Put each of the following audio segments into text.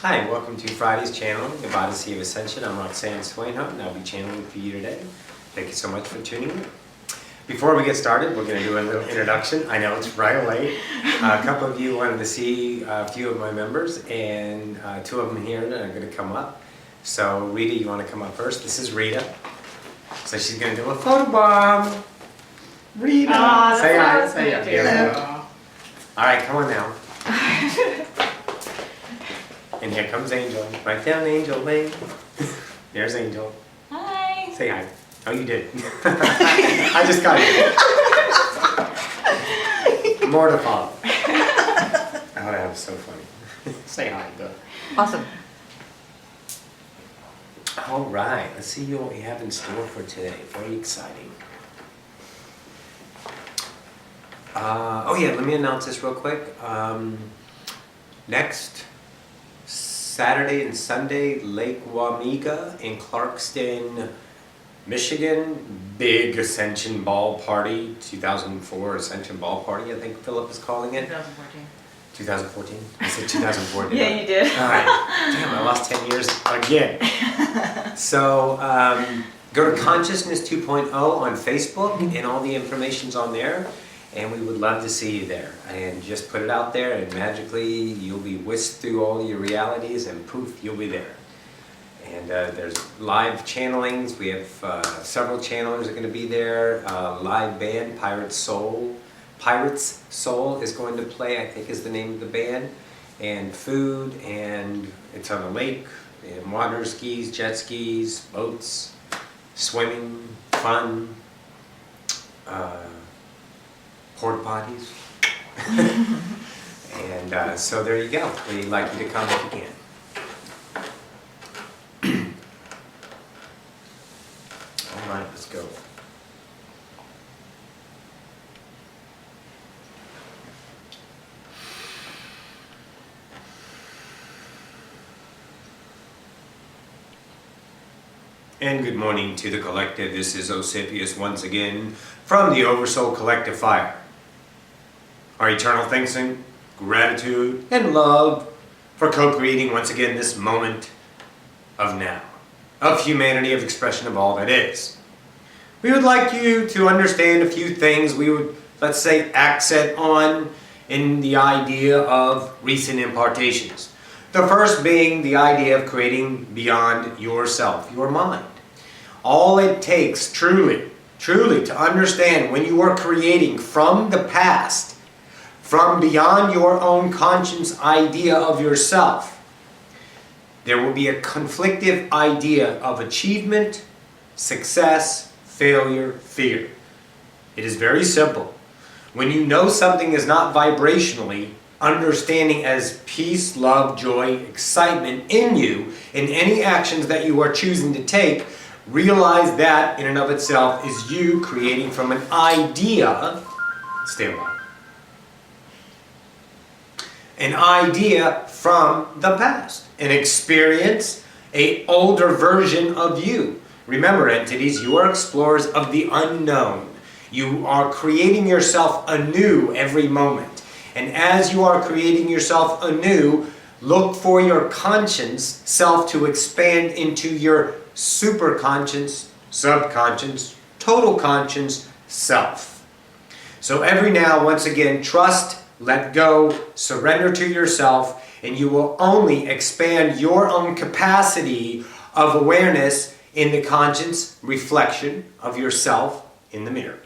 Hi, welcome to Friday's channeling of Odyssey of Ascension. I'm Roxanne Swainhut, and I'll be channeling for you today. Thank you so much for tuning in. Before we get started, we're going to do a little introduction. I know it's right away. A couple of you wanted to see a few of my members, and two of them here are going to come up. So Rita, you want to come up first? This is Rita. So she's going to do a photo bomb. Rita, say hi. Say hi. Here we go. All right, come on now. And here comes Angel. Right down Angel Lane. There's Angel. Hi. Say hi. Oh, you did. I just got it. More to follow. Oh, that was so funny. Say hi, though. Awesome. All right. Let's see what we have in store for today. Very exciting. Oh, yeah. Let me announce this real quick. Next Saturday and Sunday, Lake Wamega in Clarkston, Michigan. Big Ascension Ball Party, 2004 Ascension Ball Party, I think Philip is calling it. 2014. 2014? I said 2014. Yeah, you did. All right. Damn, I lost 10 years again. So go to Consciousness 2.0 on Facebook, and all the information's on there. And we would love to see you there. And just put it out there, and magically you'll be whisked through all your realities, and poof, you'll be there. And there's live channelings. We have several channelers are going to be there. Live band, Pirates Soul is going to play, I think is the name of the band. And food, and it's on a lake, and water skis, jet skis, boats, swimming, fun. Porta potties. And so there you go. We'd like you to come if you can. All right, let's go. And good morning to the collective. This is Ocyphius once again from the Oversoul Collective Fire. Our eternal thanks and gratitude and love for co-creating once again this moment of now, of humanity, of expression of all that is. We would like you to understand a few things we would, let's say, accent on in the idea of recent impartations. The first being the idea of creating beyond yourself, your mind. All it takes, truly to understand when you are creating from the past, from beyond your own conscious idea of yourself, there will be a conflictive idea of achievement, success, failure, fear. It is very simple. When you know something is not vibrationally understanding as peace, love, joy, excitement in you, in any actions that you are choosing to take, realize that in and of itself is you creating from an idea. Stand by. An idea from the past, an experience, an older version of you. Remember, entities, you are explorers of the unknown. You are creating yourself anew every moment. And as you are creating yourself anew, look for your conscious self to expand into your superconscious, subconscious, total conscious self. So every now, once again, trust, let go, surrender to yourself, and you will only expand your own capacity of awareness in the conscious reflection of yourself in the mirror.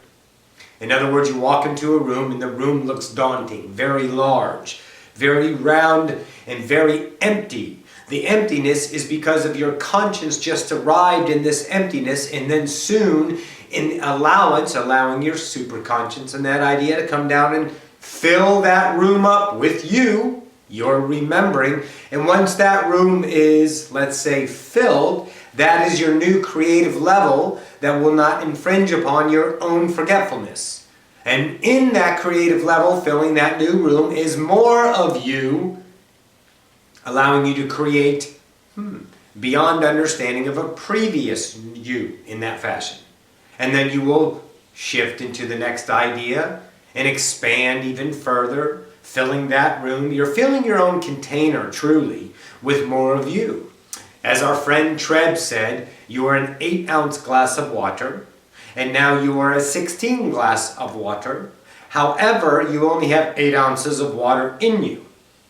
In other words, you walk into a room and the room looks daunting, very large, very round, and very empty. The emptiness is because of your conscience just arrived in this emptiness, and then soon in allowing your superconscious and that idea to come down and fill that room up with you, you're remembering. And once that room is, let's say, filled, that is your new creative level that will not infringe upon your own forgetfulness. And in that creative level, filling that new room, is more of you, allowing you to create beyond understanding of a previous you in that fashion. And then you will shift into the next idea and expand even further, filling that room. You're filling your own container, truly, with more of you. As our friend Treb said, you are an 8-ounce glass of water, and now you are a 16 glass of water. However, you only have 8 ounces of water in you,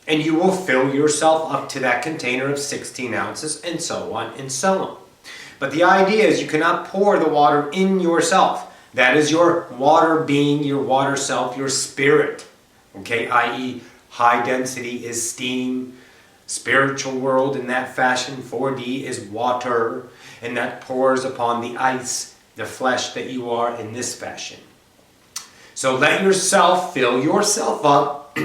and you will fill yourself up to that container of 16 ounces, and so on and so on. But the idea is you cannot pour the water in yourself. That is your water being, your water self, your spirit. Okay, i.e. high density is steam, spiritual world in that fashion, 4D is water, and that pours upon the ice, the flesh that you are in this fashion. So let yourself fill yourself up.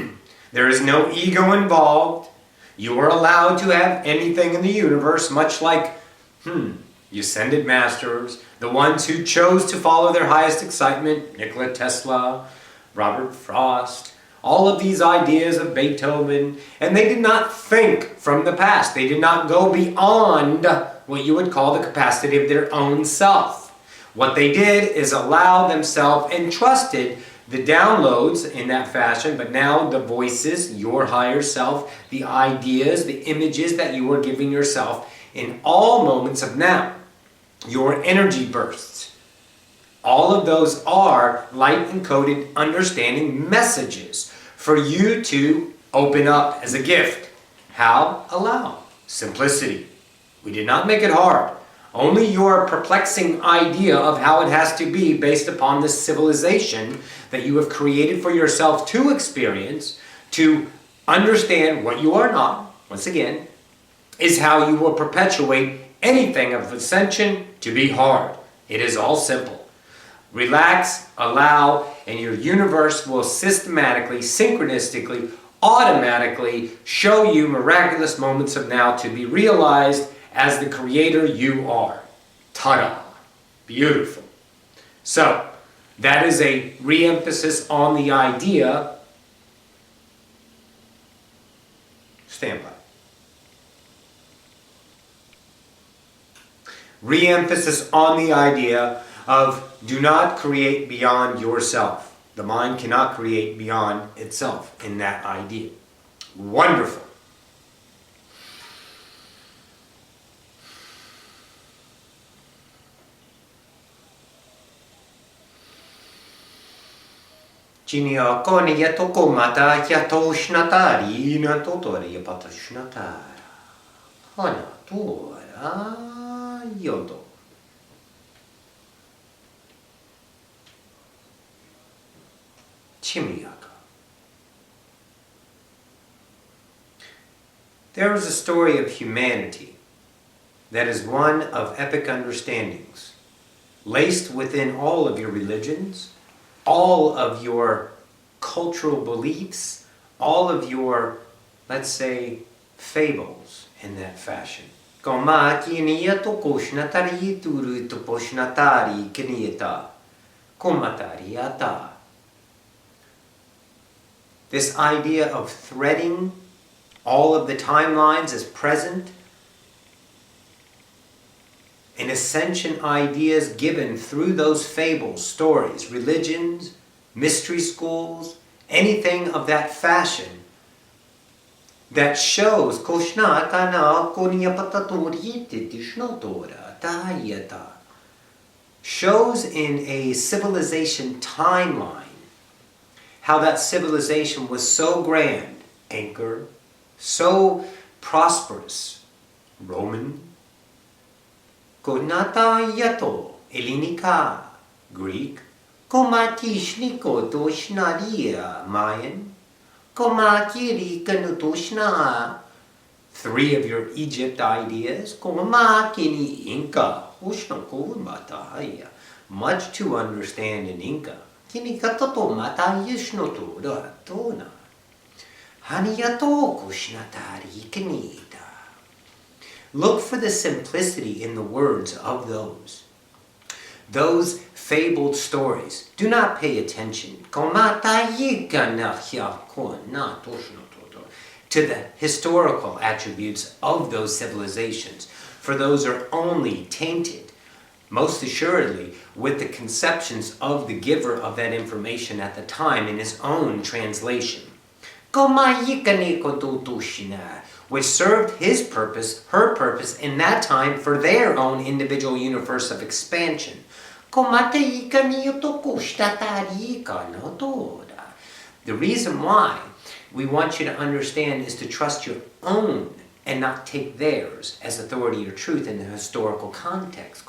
There is no ego involved. You are allowed to have anything in the universe, much like, the ascended masters, the ones who chose to follow their highest excitement, Nikola Tesla, Robert Frost, all of these ideas of Beethoven, and they did not think from the past. They did not go beyond what you would call the capacity of their own self. What they did is allow themselves and trusted the downloads in that fashion, but now the voices, your higher self, the ideas, the images that you are giving yourself in all moments of now, your energy bursts. All of those are light-encoded understanding messages for you to open up as a gift. How? Allow. Simplicity. We did not make it hard. Only your perplexing idea of how it has to be based upon the civilization that you have created for yourself to experience, to understand what you are not, once again, is how you will perpetuate anything of ascension to be hard. It is all simple. Relax, allow, and your universe will systematically, synchronistically, automatically show you miraculous moments of now to be realized as the creator you are. Ta-da! Beautiful. So, that is a re-emphasis on the idea. Stand by. Re-emphasis on the idea of do not create beyond yourself. The mind cannot create beyond itself in that idea. Wonderful. Chinia konia toko mata yato shnatari na totori patashnatara. Hana tora yodo. Chimiaka. There is a story of humanity that is one of epic understandings, laced within all of your religions, all of your cultural beliefs, all of your, let's say, fables in that fashion. This idea of threading all of the timelines as present, and ascension ideas given through those fables, stories, religions, mystery schools, anything of that fashion that shows shows in a civilization timeline how that civilization was so grand, Anchor, so prosperous, Roman, Konata yato, Elinika, Greek, Komatishniko doshnaria, Mayan, Komakiri kanutoshna, 3 of your Egypt ideas, Komakini Inca, Ushnokomataya, much to understand in Inca. Kinikatoto mata yishnoto ratona. Haniyato kushnatari kanita. Look for the simplicity in the words of those fabled stories. Do not pay attention to the historical attributes of those civilizations, for those are only tainted, most assuredly, with the conceptions of the giver of that information at the time in his own translation. which served his purpose, her purpose in that time for their own individual universe of expansion. The reason why we want you to understand is to trust your own and not take theirs as authority or truth in the historical context.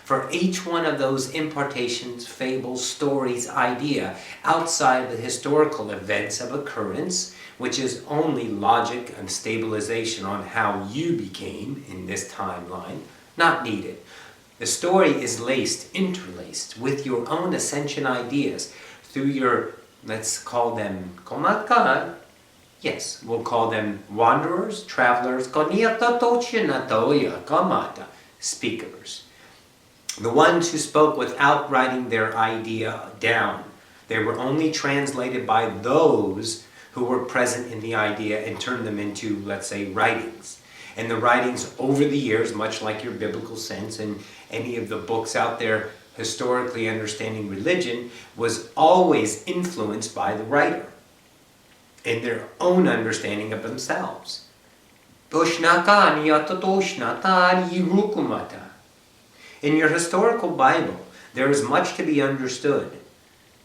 For each one of those impartations, fables, stories, idea, outside the historical events of occurrence, which is only logic and stabilization on how you became in this timeline, not needed. The story is interlaced with your own ascension ideas through your, let's call them komakan. Yes, we'll call them wanderers, travelers, speakers. The ones who spoke without writing their idea down. They were only translated by those who were present in the idea and turned them into, let's say, writings. And the writings over the years, much like your biblical sense and any of the books out there historically understanding religion, was always influenced by the writer in their own understanding of themselves. In your historical Bible, there is much to be understood.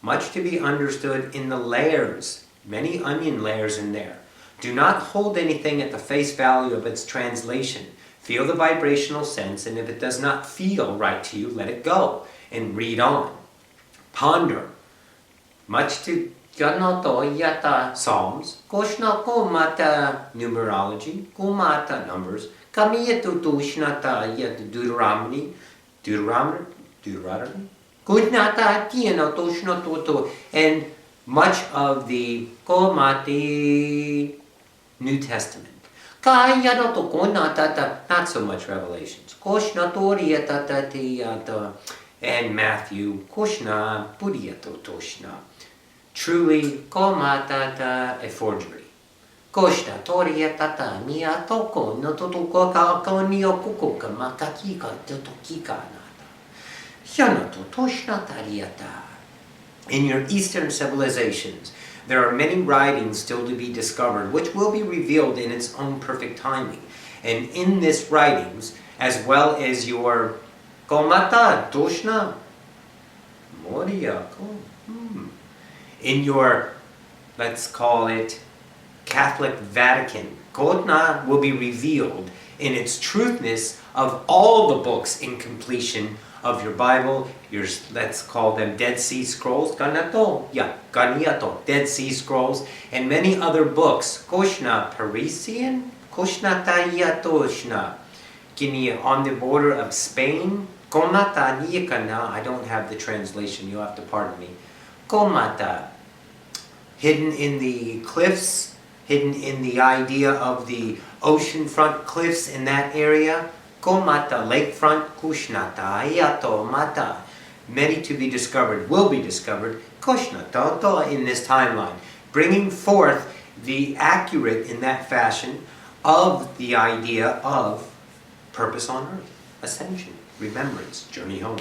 Much to be understood in the layers, many onion layers in there. Do not hold anything at the face value of its translation. Feel the vibrational sense, and if it does not feel right to you, let it go and read on. Ponder. Much to Psalms, numerology, numbers, Deuteronomy, and much of the New Testament. Not so much Revelations. And Matthew. Truly, a forgery. In your Eastern civilizations, there are many writings still to be discovered, which will be revealed in its own perfect timing. And in this writings, as well as your in your, let's call it, Catholic Vatican, Kotna will be revealed in its truthness of all the books in completion of your Bible, your, let's call them Dead Sea Scrolls, Dead Sea Scrolls, and many other books, Parisian, on the border of Spain, I don't have the translation, you'll have to pardon me, hidden in the cliffs, hidden in the idea of the oceanfront cliffs in that area, lakefront, many to be discovered, will be discovered, in this timeline, bringing forth the accurate in that fashion of the idea of purpose on earth, ascension, remembrance, journey home.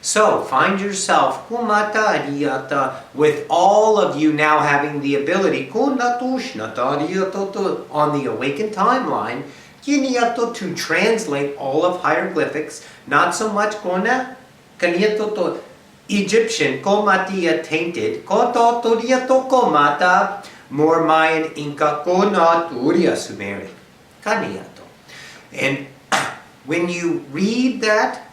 So find yourself with all of you now having the ability on the awakened timeline to translate all of hieroglyphics, not so much Egyptian tainted, more Mayan, Inca, Sumerian. And when you read that,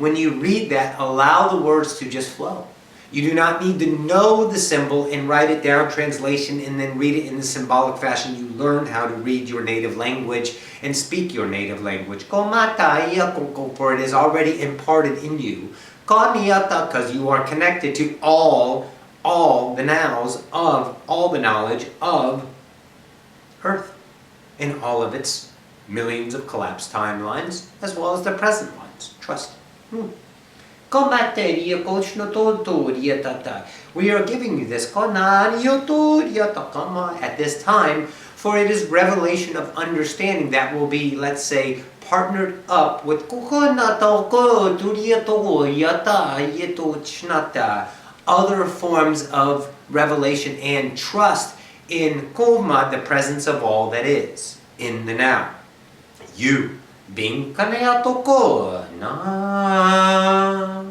when you read that, allow the words to just flow. You do not need to know the symbol and write it down, translation, and then read it in the symbolic fashion. You learn how to read your native language and speak your native language. For it is already imparted in you. Because you are connected to all the nows of all the knowledge of Earth in all of its millions of collapsed timelines, as well as the present ones. Trust. We are giving you this at this time, for it is revelation of understanding that will be, let's say, partnered up with other forms of revelation and trust in Koma, the presence of all that is, in the now. You being Kaneea toko na,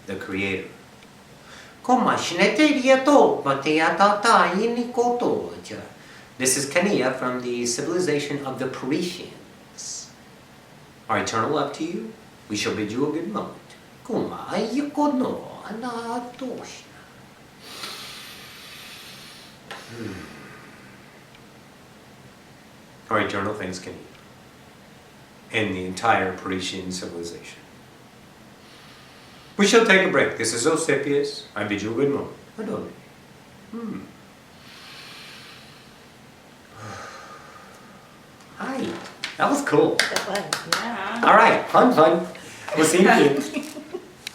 the creator. This is Kaneea from the civilization of the Parisians. Our eternal love to you. We shall bid you a good moment. Our eternal thanks, Kaneea, and the entire Parisian civilization. We shall take a break. This is Ocyphius. I bid you a good moment. Hi. That was cool. That was, yeah. All right. Fun. We'll see you soon.